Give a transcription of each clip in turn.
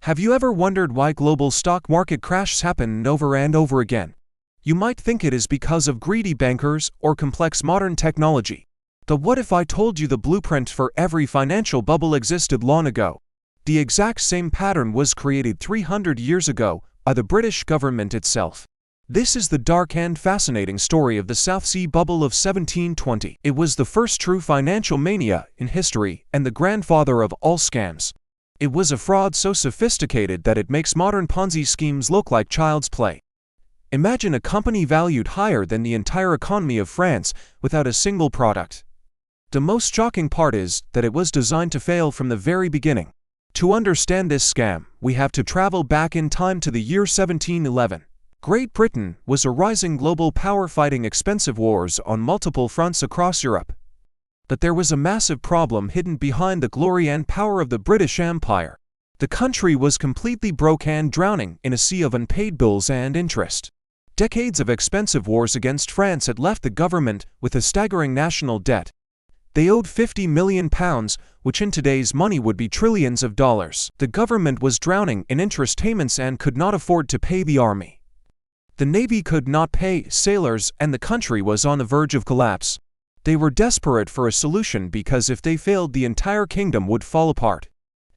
Have you ever wondered why global stock market crashes happen over and over again? You might think it is because of greedy bankers or complex modern technology. But what if I told you the blueprint for every financial bubble existed long ago? The exact same pattern was created 300 years ago by the British government itself. This is the dark and fascinating story of the South Sea Bubble of 1720. It was the first true financial mania in history and the grandfather of all scams. It was a fraud so sophisticated that it makes modern Ponzi schemes look like child's play. Imagine a company valued higher than the entire economy of France without a single product. The most shocking part is that it was designed to fail from the very beginning. To understand this scam, we have to travel back in time to the year 1711. Great Britain was a rising global power fighting expensive wars on multiple fronts across Europe. But there was a massive problem hidden behind the glory and power of the British Empire. The country was completely broke and drowning in a sea of unpaid bills and interest. Decades of expensive wars against France had left the government with a staggering national debt. They owed £50 million, which in today's money would be trillions of dollars. The government was drowning in interest payments and could not afford to pay the army. The navy could not pay sailors, and the country was on the verge of collapse. They were desperate for a solution because if they failed, the entire kingdom would fall apart.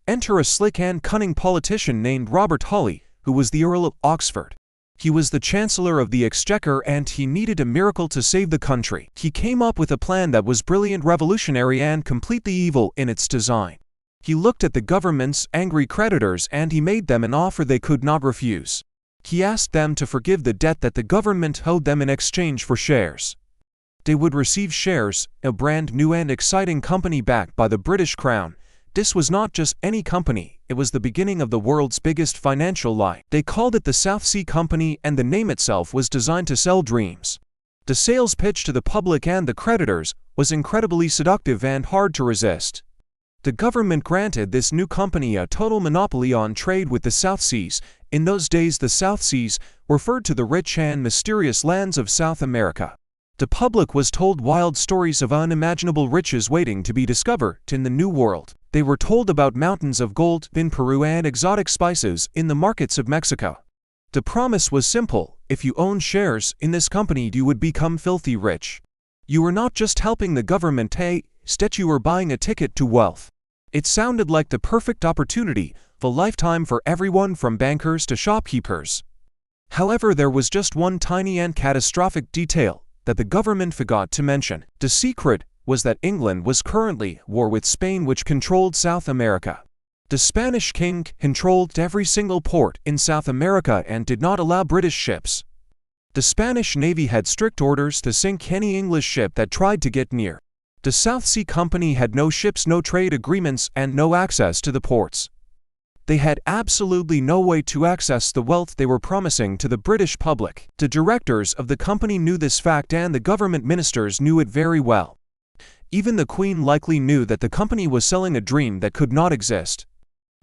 Enter a slick and cunning politician named Robert Hawley, who was the Earl of Oxford. He was the Chancellor of the Exchequer and he needed a miracle to save the country. He came up with a plan that was brilliant, revolutionary, and completely evil in its design. He looked at the government's angry creditors and he made them an offer they could not refuse. He asked them to forgive the debt that the government owed them in exchange for shares. They would receive shares, a brand new and exciting company backed by the British Crown. This was not just any company, it was the beginning of the world's biggest financial lie. They called it the South Sea Company and the name itself was designed to sell dreams. The sales pitch to the public and the creditors was incredibly seductive and hard to resist. The government granted this new company a total monopoly on trade with the South Seas. In those days, the South Seas referred to the rich and mysterious lands of South America. The public was told wild stories of unimaginable riches waiting to be discovered in the New World. They were told about mountains of gold in Peru and exotic spices in the markets of Mexico. The promise was simple: if you owned shares in this company, you would become filthy rich. You were not just helping the government, instead you were buying a ticket to wealth. It sounded like the perfect opportunity of a lifetime for everyone from bankers to shopkeepers. However, there was just one tiny and catastrophic detail that the government forgot to mention. The secret was that England was currently at war with Spain, which controlled South America. The Spanish king controlled every single port in South America and did not allow British ships. The Spanish Navy had strict orders to sink any English ship that tried to get near. The South Sea Company had no ships, no trade agreements, and no access to the ports. They had absolutely no way to access the wealth they were promising to the British public. The directors of the company knew this fact and the government ministers knew it very well. Even the Queen likely knew that the company was selling a dream that could not exist.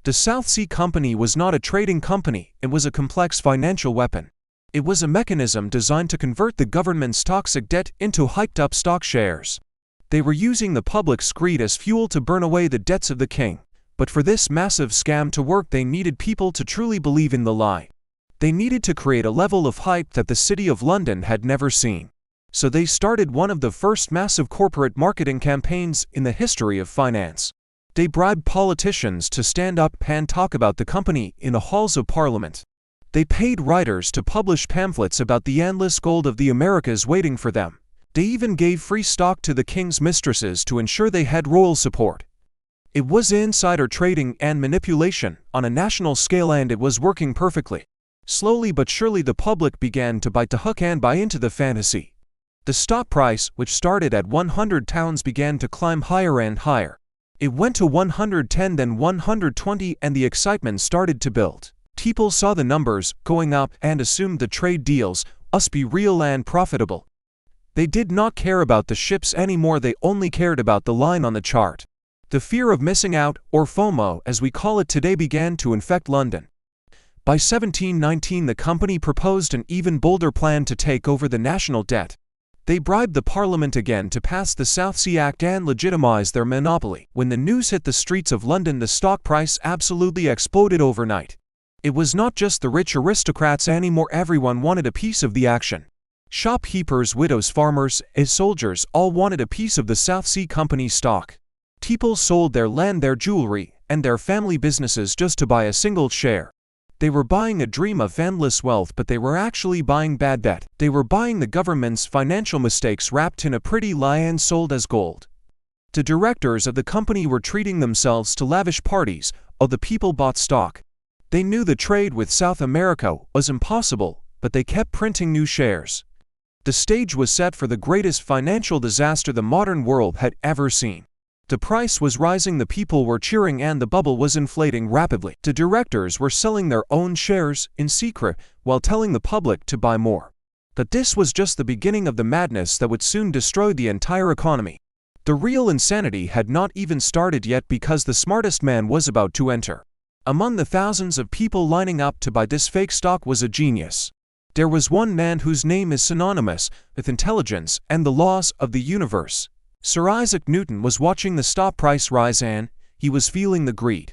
The South Sea Company was not a trading company, it was a complex financial weapon. It was a mechanism designed to convert the government's toxic debt into hyped-up stock shares. They were using the public's greed as fuel to burn away the debts of the king. But for this massive scam to work, they needed people to truly believe in the lie. They needed to create a level of hype that the City of London had never seen. So they started one of the first massive corporate marketing campaigns in the history of finance. They bribed politicians to stand up and talk about the company in the halls of Parliament. They paid writers to publish pamphlets about the endless gold of the Americas waiting for them. They even gave free stock to the king's mistresses to ensure they had royal support. It was insider trading and manipulation on a national scale, and it was working perfectly. Slowly but surely the public began to bite the hook and buy into the fantasy. The stock price, which started at £100, began to climb higher and higher. It went to 110, then 120, and the excitement started to build. People saw the numbers going up and assumed the trade deals must be real and profitable. They did not care about the ships anymore, they only cared about the line on the chart. The fear of missing out, or FOMO as we call it today, began to infect London. By 1719 the company proposed an even bolder plan to take over the national debt. They bribed the parliament again to pass the South Sea Act and legitimize their monopoly. When the news hit the streets of London, the stock price absolutely exploded overnight. It was not just the rich aristocrats anymore, everyone wanted a piece of the action. Shopkeepers, widows, farmers, and soldiers all wanted a piece of the South Sea Company stock. People sold their land, their jewelry, and their family businesses just to buy a single share. They were buying a dream of endless wealth, but they were actually buying bad debt. They were buying the government's financial mistakes wrapped in a pretty lie and sold as gold. The directors of the company were treating themselves to lavish parties, while the people bought stock. They knew the trade with South America was impossible, but they kept printing new shares. The stage was set for the greatest financial disaster the modern world had ever seen. The price was rising, the people were cheering, and the bubble was inflating rapidly. The directors were selling their own shares in secret while telling the public to buy more. But this was just the beginning of the madness that would soon destroy the entire economy. The real insanity had not even started yet, because the smartest man was about to enter. Among the thousands of people lining up to buy this fake stock was a genius. There was one man whose name is synonymous with intelligence and the laws of the universe. Sir Isaac Newton was watching the stock price rise, and he was feeling the greed.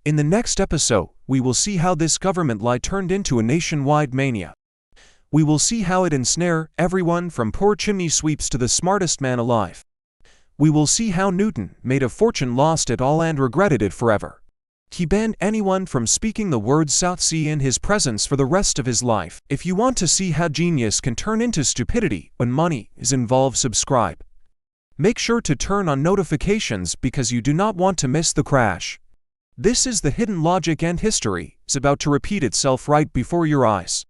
In the next episode, we will see how this government lie turned into a nationwide mania. We will see how it ensnared everyone from poor chimney sweeps to the smartest man alive. We will see how Newton made a fortune, lost it all, and regretted it forever. He banned anyone from speaking the word South Sea in his presence for the rest of his life. If you want to see how genius can turn into stupidity when money is involved, subscribe. Make sure to turn on notifications because you do not want to miss the crash. This is the hidden logic, and history is about to repeat itself right before your eyes.